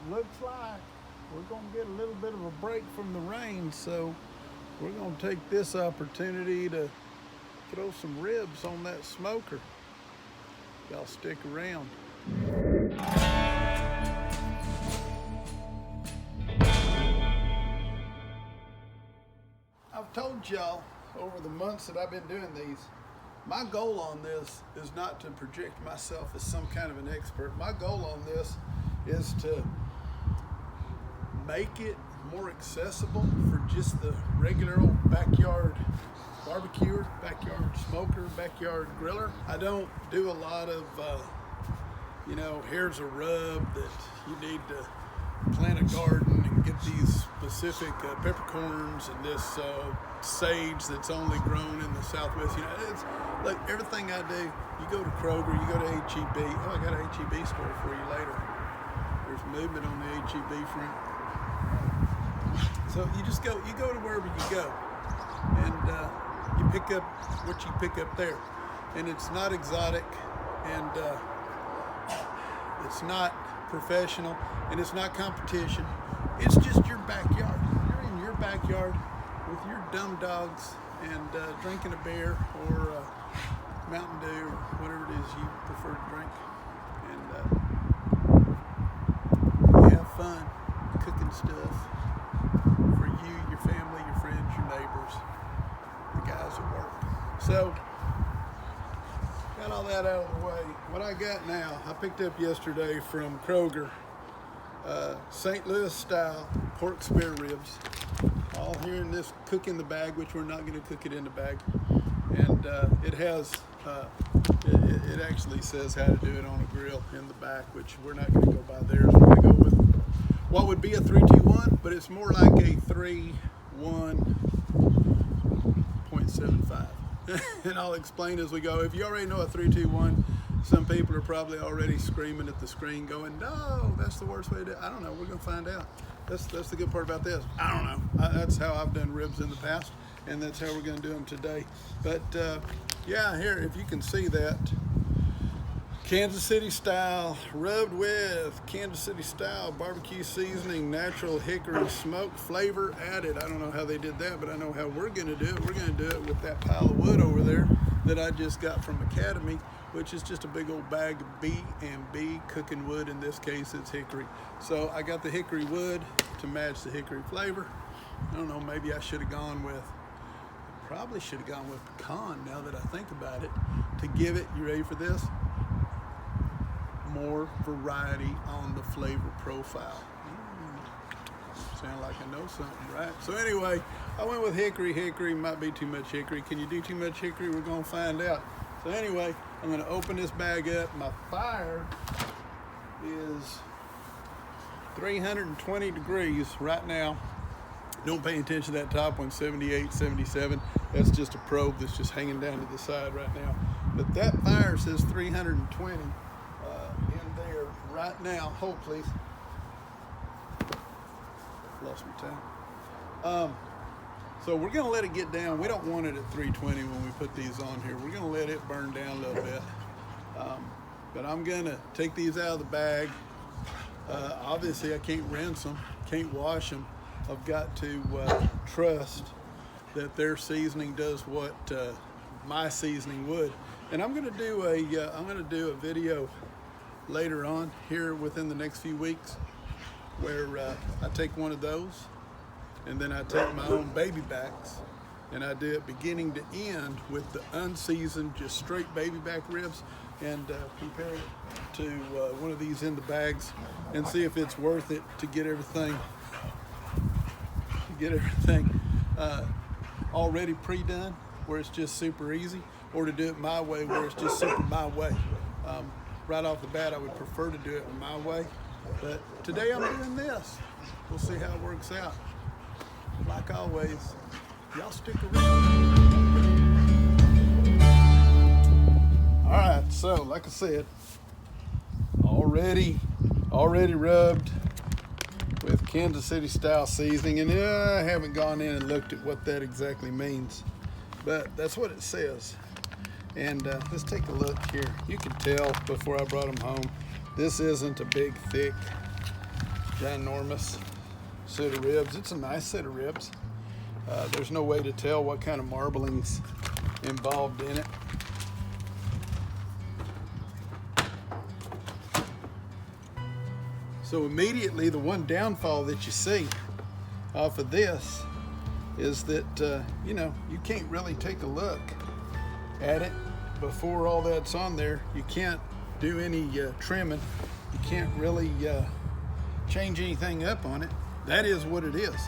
it looks like we're going to get a little bit of a break from the rain, so we're going to take this opportunity to throw some ribs on that smoker. Y'all stick around. I've told y'all over the months that I've been doing these, my goal on this is not to project myself as some kind of an expert. My goal on this is to make it more accessible for just the regular old backyard barbecuer, backyard smoker, backyard griller. I don't do a lot of, here's a rub that you need to plant a garden and get these specific peppercorns and this sage that's only grown in the Southwest. It's like everything I do. You go to Kroger, you go to H-E-B. Oh, I got an H-E-B story for you later. There's movement on the H-E-B front. So you go to wherever you go, and you pick up what you pick up there. And it's not exotic, and it's not professional, and it's not competition. It's just your backyard. You're in your backyard with your dumb dogs and drinking a beer or Mountain Dew or whatever it is you prefer to drink. And you have fun cooking stuff for you, your family, your friends, your neighbors, the guys at work. So, got all that out of the way. What I got now, I picked up yesterday from Kroger, St. Louis style pork spare ribs. All here in this cook in the bag, which we're not going to cook it in the bag. And it has, it actually says how to do it on a grill in the back, which we're not going to go by theirs. We're going to go with what would be a 321, but it's more like a 3-1.75. And I'll explain as we go. If you already know a 321, some people are probably already screaming at the screen going, no, that's the worst way to do it. I don't know. We're going to find out. That's the good part about this. I don't know. That's how I've done ribs in the past, and that's how we're going to do them today. But yeah, here, if you can see that, Kansas City style, rubbed with Kansas City style barbecue seasoning, natural hickory smoke, flavor added. I don't know how they did that, but I know how we're going to do it. We're going to do it with that pile of wood over there that I just got from Academy, which is just a big old bag of B&B cooking wood. In this case, it's hickory. So I got the hickory wood to match the hickory flavor. I don't know, maybe I should have gone with, probably should have gone with pecan now that I think about it, to give it, you ready for this? More variety on the flavor profile. Sound like I know something, right? So anyway, I went with hickory. Hickory might be too much hickory. Can you do too much hickory? We're gonna find out. So anyway, I'm gonna open this bag up. My fire is 320 degrees right now. Don't pay attention to that top one, 78, 77. That's just a probe that's just hanging down to the side right now. But that fire says 320 in there right now, hopefully. Lost my time. So we're gonna let it get down. We don't want it at 320 when we put these on here. We're gonna let it burn down a little bit. But I'm gonna take these out of the bag. Obviously I can't rinse them, can't wash them. I've got to trust that their seasoning does what my seasoning would. And I'm gonna do a video later on here within the next few weeks where I take one of those and then I take my own baby backs and I do it beginning to end with the unseasoned, just straight baby back ribs, and compare it to one of these in the bags and see if it's worth it to get everything already pre-done where it's just super easy, or to do it my way where it's just super my way. Right off the bat, I would prefer to do it my way, but today I'm doing this. We'll see how it works out. Like always, y'all stick around. All right, so like I said, already rubbed with Kansas City style seasoning, and I haven't gone in and looked at what that exactly means, but that's what it says. And let's take a look here. You can tell before I brought them home, this isn't a big, thick ginormous set of ribs. It's a nice set of ribs. There's no way to tell what kind of marbling's involved in it. So immediately the one downfall that you see off of this is that, you know, you can't really take a look at it before all that's on there. You can't do any trimming. You can't really change anything up on it. That is what it is.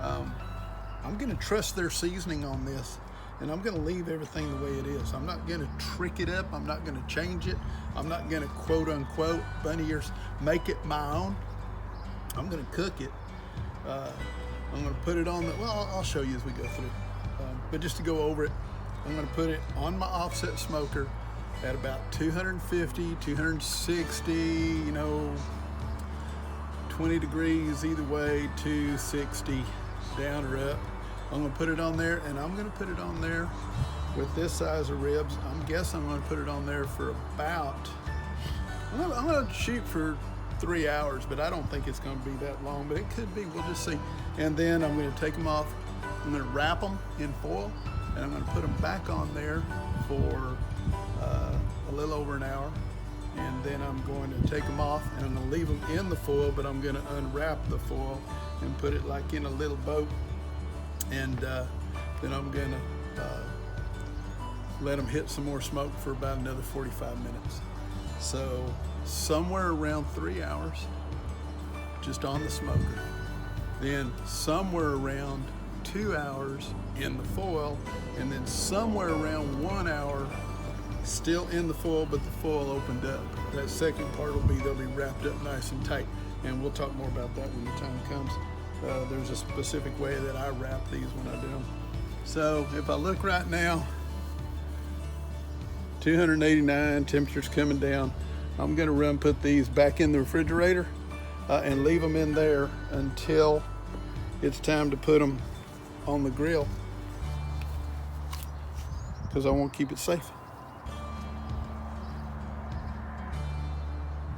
I'm gonna trust their seasoning on this, and I'm gonna leave everything the way it is. I'm not gonna trick it up. I'm not gonna change it. I'm not gonna quote unquote bunny ears make it my own. I'm gonna cook it. I'm gonna put it on the, well, I'll show you as we go through. But just to go over it, I'm gonna put it on my offset smoker at about 250, 260, you know, 20 degrees either way, 260 down or up. I'm gonna put it on there, and I'm gonna put it on there with this size of ribs. I'm guessing I'm gonna put it on there for about, I'm gonna shoot for 3 hours, but I don't think it's gonna be that long, but it could be, we'll just see. And then I'm gonna take them off, I'm gonna wrap them in foil, and I'm gonna put them back on there for a little over an hour. And then I'm going to take them off, and I'm gonna leave them in the foil, but I'm gonna unwrap the foil and put it like in a little boat. And then I'm gonna let them hit some more smoke for about another 45 minutes. So somewhere around 3 hours, just on the smoker. Then somewhere around 2 hours in the foil, and then somewhere around 1 hour still in the foil, but the foil opened up. That second part will be, they'll be wrapped up nice and tight, and we'll talk more about that when the time comes. There's a specific way that I wrap these when I do them. So if I look right now, 289, temperature's coming down. I'm gonna put these back in the refrigerator and leave them in there until it's time to put them on the grill, because I want to keep it safe.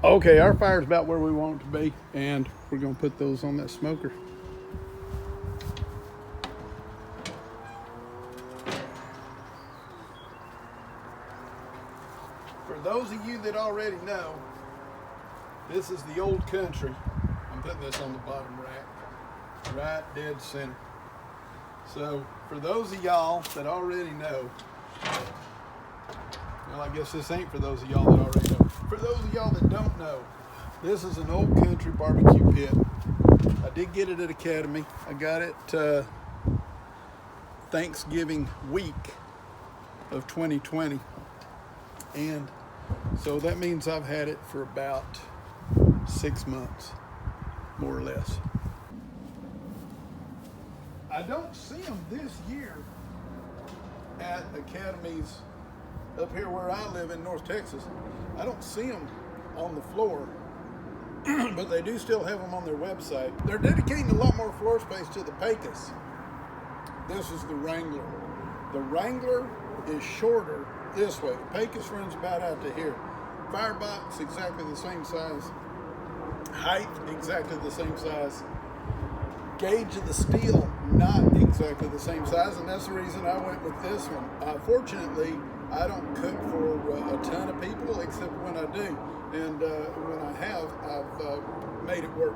Okay, our fire's about where we want it to be, and we're gonna put those on that smoker. For those of you that already know, this is the old country. I'm putting this on the bottom rack, right dead center. So for those of y'all that already know, well, I guess this ain't for those of y'all that already know. For those of y'all that don't know, this is an old country barbecue pit. I did get it at Academy. I got it Thanksgiving week of 2020. And so that means I've had it for about 6 months, more or less. I don't see them this year at Academies up here where I live in North Texas. I don't see them on the floor, but they do still have them on their website. They're dedicating a lot more floor space to the Pecos. This is the Wrangler. The Wrangler is shorter this way. The Pecos runs about out to here. Firebox, exactly the same size. Height, exactly the same size. Gauge of the steel, not exactly the same size, and that's the reason I went with this one. Fortunately, I don't cook for a ton of people, except when I do. And when I have, I've made it work.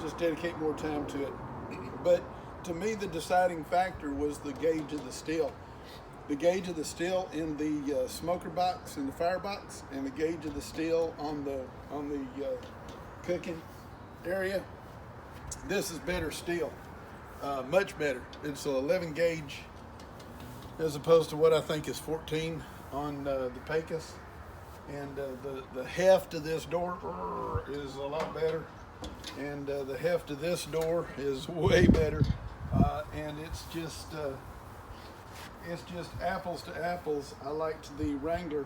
Just dedicate more time to it. But to me, the deciding factor was the gauge of the steel. The gauge of the steel in the smoker box, in the firebox, and the gauge of the steel on the cooking area. This is better steel, much better. It's an 11 gauge as opposed to what I think is 14 on the Pecos. And the heft of this door is a lot better. And the heft of this door is way better. And it's just apples to apples. I liked the Wrangler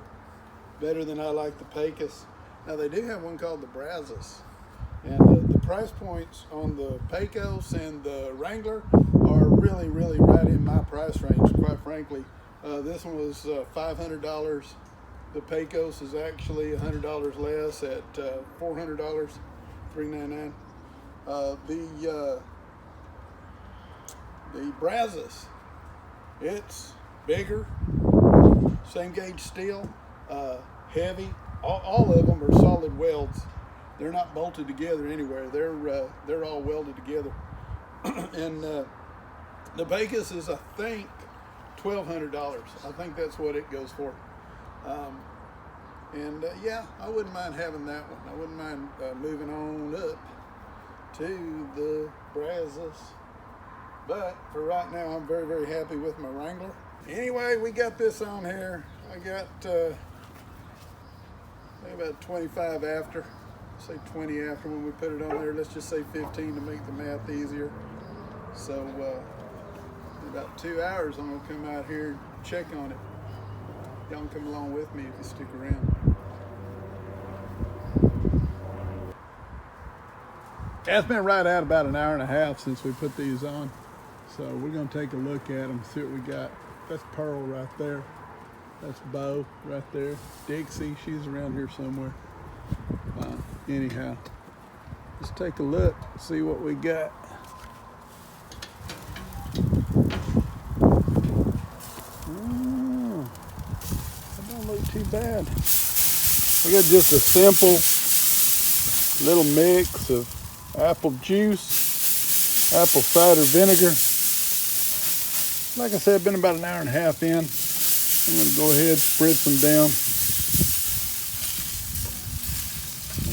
better than I like the Pecos. Now they do have one called the Brazos. And the price points on the Pecos and the Wrangler are really, really right in my price range, quite frankly. This one was $500. The Pecos is actually $100 less at $400. $3.99. The Brazos, it's bigger, same gauge steel, heavy. All of them are solid welds. They're not bolted together anywhere. They're all welded together. And the Vegas is, I think, $1,200. I think that's what it goes for. Yeah, I wouldn't mind having that one. I wouldn't mind moving on up to the Brazos. But for right now, I'm very, very happy with my Wrangler. Anyway, we got this on here. I got about 25 after. Say 20 after when we put it on there. Let's just say 15 to make the math easier. So in about 2 hours, I'm gonna come out here and check on it. Y'all can come along with me if you stick around. It's been right at about an hour and a half since we put these on. So we're gonna take a look at them, see what we got. That's Pearl right there. That's Bo right there. Dixie, she's around here somewhere. Anyhow, let's take a look, see what we got. Oh, that don't look too bad. I got just a simple little mix of apple juice, apple cider vinegar. Like I said, been about an hour and a half in. I'm going to go ahead and spritz them down.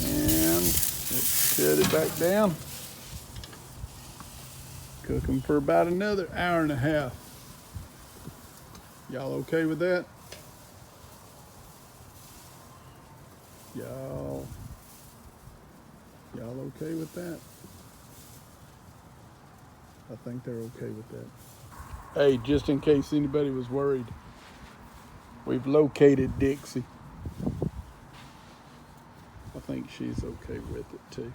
And let's cut it back down. Cook them for about another hour and a half. Y'all okay with that? Y'all okay with that? I think they're okay with that. Hey, just in case anybody was worried, we've located Dixie. I think she's okay with it too.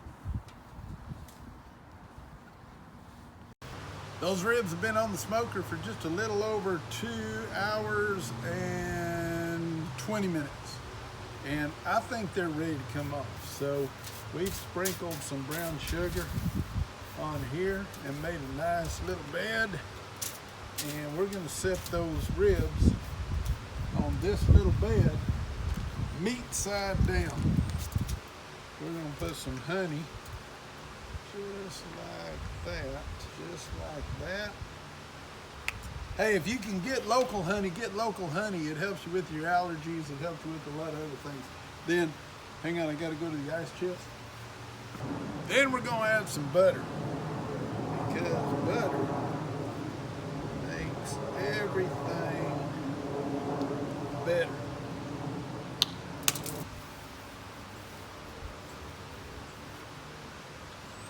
Those ribs have been on the smoker for just a little over 2 hours and 20 minutes. And I think they're ready to come off. So we've sprinkled some brown sugar on here and made a nice little bed. And we're gonna set those ribs on this little bed, meat side down. We're gonna put some honey, just like that, just like that. Hey, if you can get local honey, get local honey. It helps you with your allergies, it helps you with a lot of other things. Then, hang on, I gotta go to the ice chest. Then we're gonna add some butter, because butter makes everything better.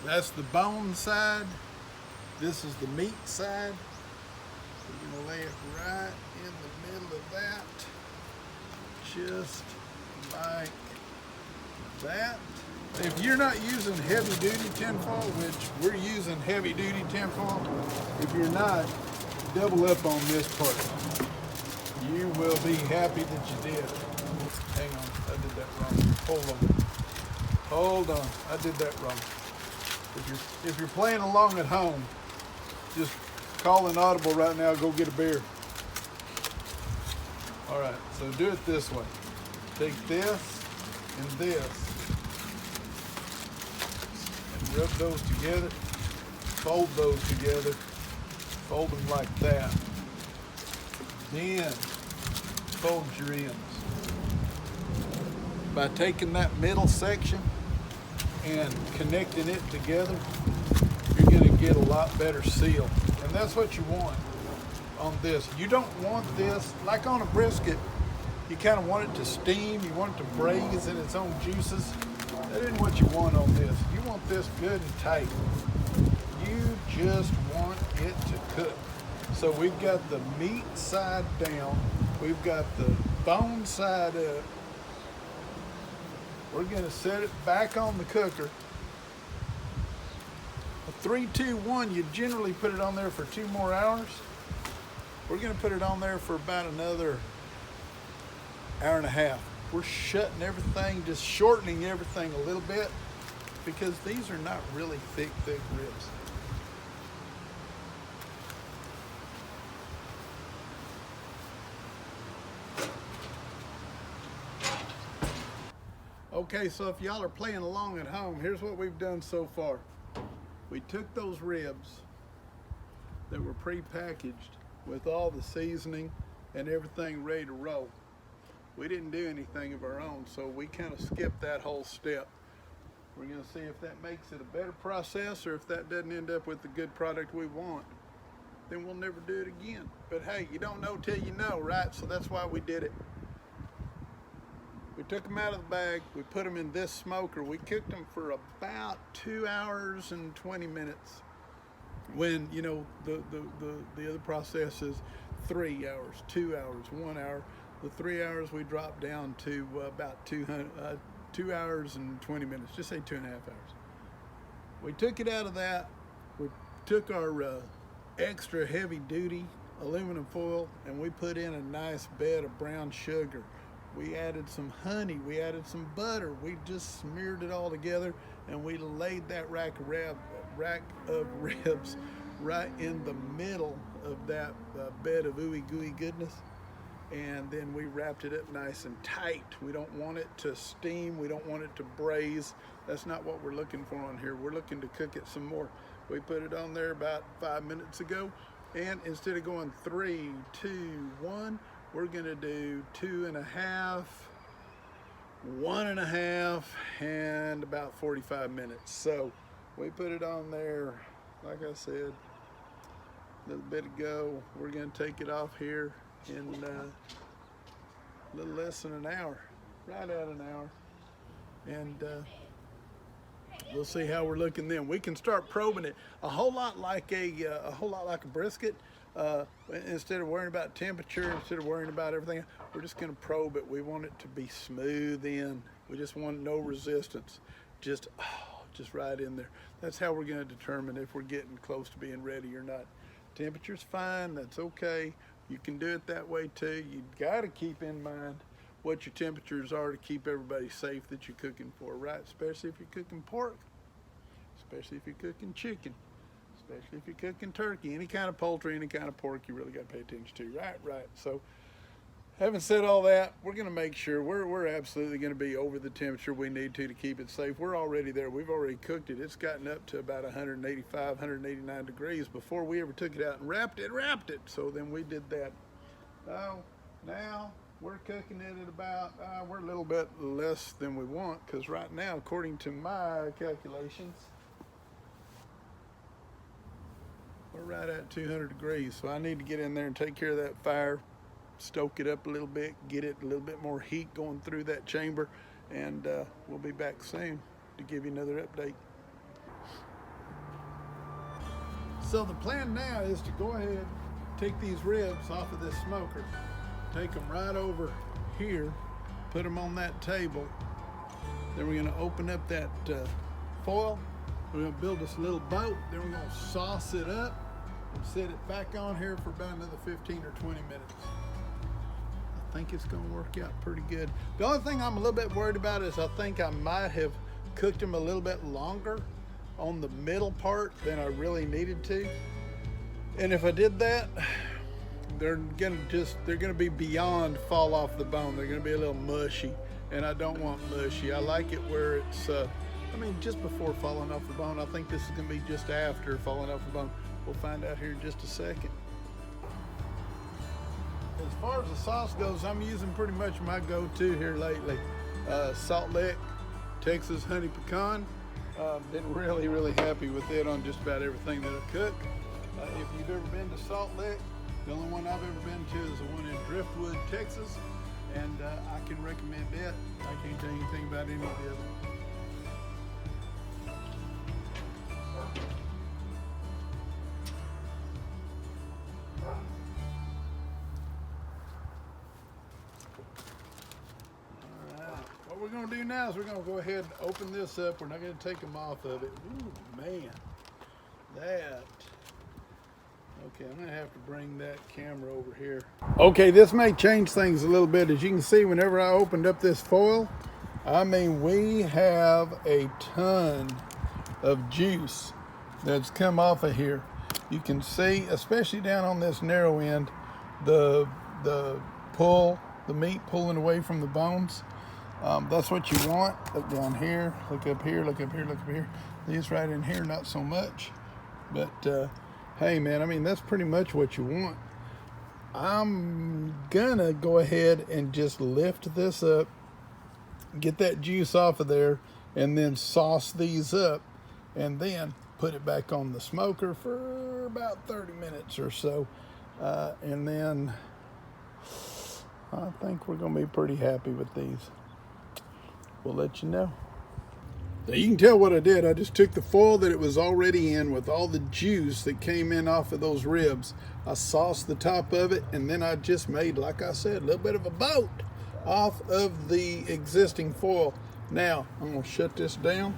That's the bone side. This is the meat side. We're gonna lay it right in the middle of that, just like that. If you're not using heavy duty tinfoil, which we're using heavy duty tinfoil, if you're not, double up on this part. You will be happy that you did. Hang on, I did that wrong. Hold on, I did that wrong. If you're playing along at home, just call an audible right now, go get a beer. All right, so do it this way. Take this and this, and rub those together, fold those together, fold them like that. Then fold your ends. By taking that middle section and connecting it together, you're gonna get a lot better seal. And that's what you want on this. You don't want this, like on a brisket, you kind of want it to steam, you want it to braise in its own juices. That isn't what you want on this. You want this good and tight. You just want it to cook. So we've got the meat side down, we've got the bone side up. We're gonna set it back on the cooker. A 3-2-1, you generally put it on there for 2 more hours. We're gonna put it on there for about another hour and a half. We're shutting everything, just shortening everything a little bit, because these are not really thick ribs. Okay, so if y'all are playing along at home, here's what we've done so far. We took those ribs that were pre-packaged with all the seasoning and everything ready to roll. We didn't do anything of our own, so we kind of skipped that whole step. We're going to see if that makes it a better process, or if that doesn't end up with the good product we want. Then we'll never do it again. But hey, you don't know till you know, right? So that's why we did it. We took them out of the bag, we put them in this smoker. We cooked them for about 2 hours and 20 minutes. When, you know, the other process is 3 hours, 2 hours, 1 hour. The 3 hours we dropped down to about 2 hours and 20 minutes, just say 2.5 hours. We took it out of that, we took our extra heavy duty aluminum foil and we put in a nice bed of brown sugar. We added some honey, we added some butter, we just smeared it all together and we laid that rack of ribs right in the middle of that bed of ooey gooey goodness. And then we wrapped it up nice and tight. We don't want it to steam, we don't want it to braise. That's not what we're looking for on here. We're looking to cook it some more. We put it on there about 5 minutes ago, and instead of going 3, 2, 1, we're gonna do 2.5, 1.5, and about 45 minutes. So we put it on there, like I said, a little bit ago. We're gonna take it off here in a little less than an hour, right at an hour. And we'll see how we're looking then. We can start probing it a whole lot like a brisket. Instead of worrying about temperature, instead of worrying about everything, we're just going to probe it. We want it to be smooth in. We just want no resistance, just right in there. That's how we're going to determine if we're getting close to being ready or not. Temperature's fine, that's okay. You can do it that way too. You got to keep in mind what your temperatures are to keep everybody safe that you're cooking for, right? Especially if you're cooking pork, especially if you're cooking chicken, especially if you're cooking turkey, any kind of poultry, any kind of pork, you really got to pay attention to, right? So, having said all that, we're going to make sure we're absolutely going to be over the temperature we need to keep it safe. We're already there. We've already cooked it. It's gotten up to about 185, 189 degrees before we ever took it out and wrapped it. So then we did that. Now we're cooking it at about, we're a little bit less than we want, because right now, according to my calculations, we're right at 200 degrees. So I need to get in there and take care of that fire, stoke it up a little bit, get it a little bit more heat going through that chamber, and we'll be back soon to give you another update. So the plan now is to go ahead, take these ribs off of this smoker, take them right over here, put them on that table. Then we're going to open up that foil. We're going to build this little boat. Then we're going to sauce it up and set it back on here for about another 15 or 20 minutes. I think it's going to work out pretty good. The only thing I'm a little bit worried about is I think I might have cooked them a little bit longer on the middle part than I really needed to. And if I did that, they're gonna be beyond fall off the bone. They're gonna be a little mushy, and I don't want mushy. I like it where it's just before falling off the bone. I think this is gonna be just after falling off the bone. We'll find out here in just a second. As far as the sauce goes, I'm using pretty much my go-to here lately. Salt Lick Texas Honey Pecan. Been really happy with it on just about everything that I cook. If you've ever been to Salt Lick, the only one I've ever been to is the one in Driftwood, Texas, and I can recommend it. I can't tell you anything about any of the other. What we're going to do now is we're going to go ahead and open this up. We're not going to take them off of it. Ooh, man. Okay, I'm going to have to bring that camera over here. Okay, this may change things a little bit. As you can see, whenever I opened up this foil, I mean, we have a ton of juice that's come off of here. You can see, especially down on this narrow end, the the meat pulling away from the bones. That's what you want. Look down here, look up here, look up here, look up here. These right in here, not so much. But hey man, I mean, that's pretty much what you want. I'm gonna go ahead and just lift this up, get that juice off of there, and then sauce these up, and then put it back on the smoker for about 30 minutes or so. And then I think we're gonna be pretty happy with these. We'll let you know. Now you can tell what I did. I just took the foil that it was already in with all the juice that came in off of those ribs. I sauced the top of it, and then I just made, like I said, a little bit of a boat off of the existing foil. Now I'm gonna shut this down,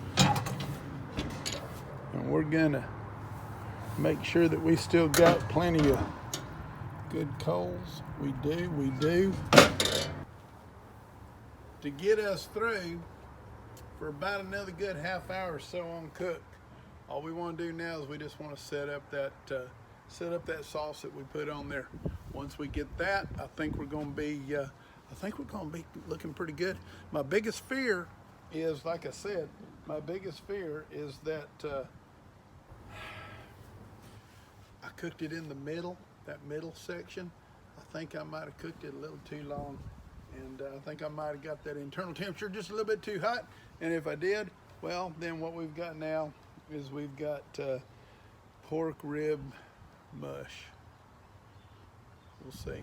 and we're gonna make sure that we still got plenty of good coals. We do. To get us through for about another good half hour or so on cook. All we want to do now is we just want to set up that sauce that we put on there. Once we get that, I think we're going to be looking pretty good. My biggest fear is, like I said, that I cooked it in the middle, that middle section. I think I might have cooked it a little too long, and I think I might have got that internal temperature just a little bit too hot. And if I did, well, then what we've got now is we've got pork rib mush. We'll see.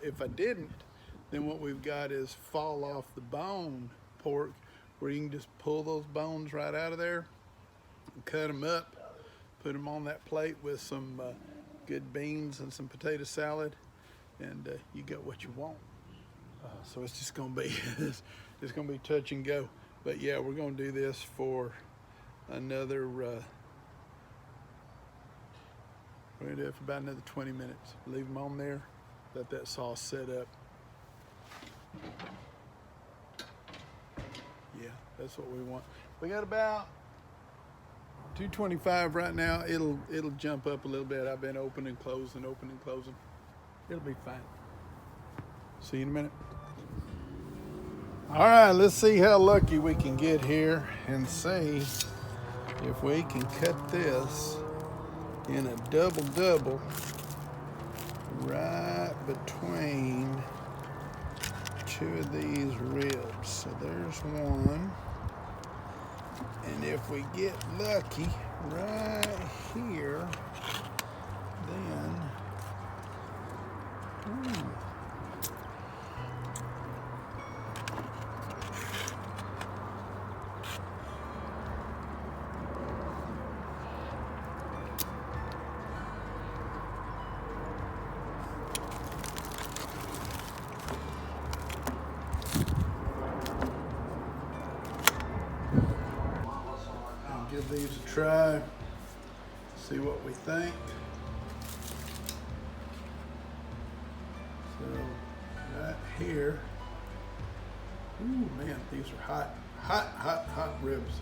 If I didn't, then what we've got is fall off the bone pork, where you can just pull those bones right out of there and cut them up, put them on that plate with some good beans and some potato salad, and you got what you want. So it's just gonna be it's gonna be touch and go. But yeah, we're gonna do this for another we're gonna do it for about another 20 minutes. Leave them on there, let that sauce set up. Yeah, that's what we want. We got about 225 right now. It'll jump up a little bit. I've been opening and closing. It'll be fine. See you in a minute. All right, let's see how lucky we can get here and see if we can cut this in a double right between two of these ribs. So there's one. And if we get lucky right here, then give these a try, see what we think. So right here, ooh man, these are hot ribs.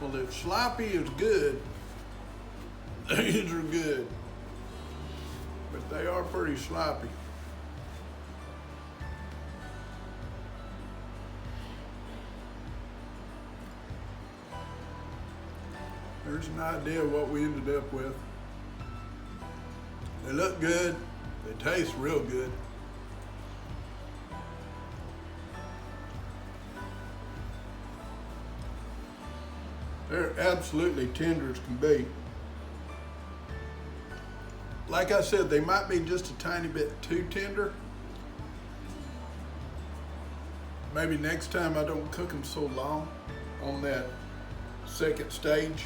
Well, if sloppy is good, these are good, but they are pretty sloppy. There's an idea of what we ended up with. They look good, they taste real good. They're absolutely tender as can be. Like I said, they might be just a tiny bit too tender. Maybe next time I don't cook them so long on that second stage.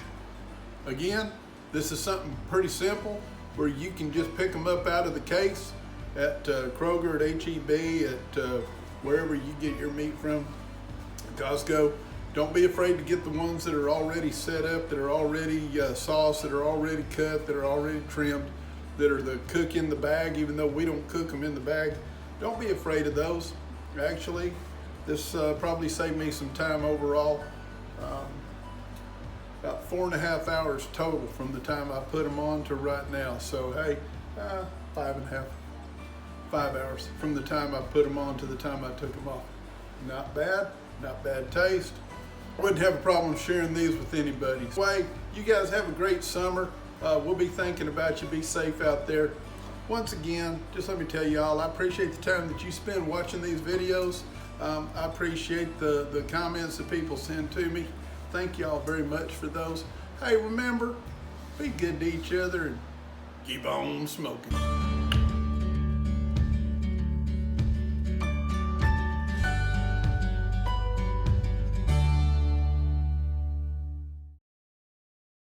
Again, this is something pretty simple where you can just pick them up out of the case at Kroger, at HEB, at wherever you get your meat from, Costco. Don't be afraid to get the ones that are already set up, that are already sauced, that are already cut, that are already trimmed, that are the cook in the bag, even though we don't cook them in the bag. Don't be afraid of those. Actually, this probably saved me some time overall. About 4.5 hours total from the time I put them on to right now. So hey, 5 hours from the time I put them on to the time I took them off. Not bad, not bad taste. I wouldn't have a problem sharing these with anybody. Anyway, you guys have a great summer. We'll be thinking about you. Be safe out there. Once again, just let me tell y'all, I appreciate the time that you spend watching these videos. I appreciate the comments that people send to me. Thank y'all very much for those. Hey, remember, be good to each other and keep on smoking.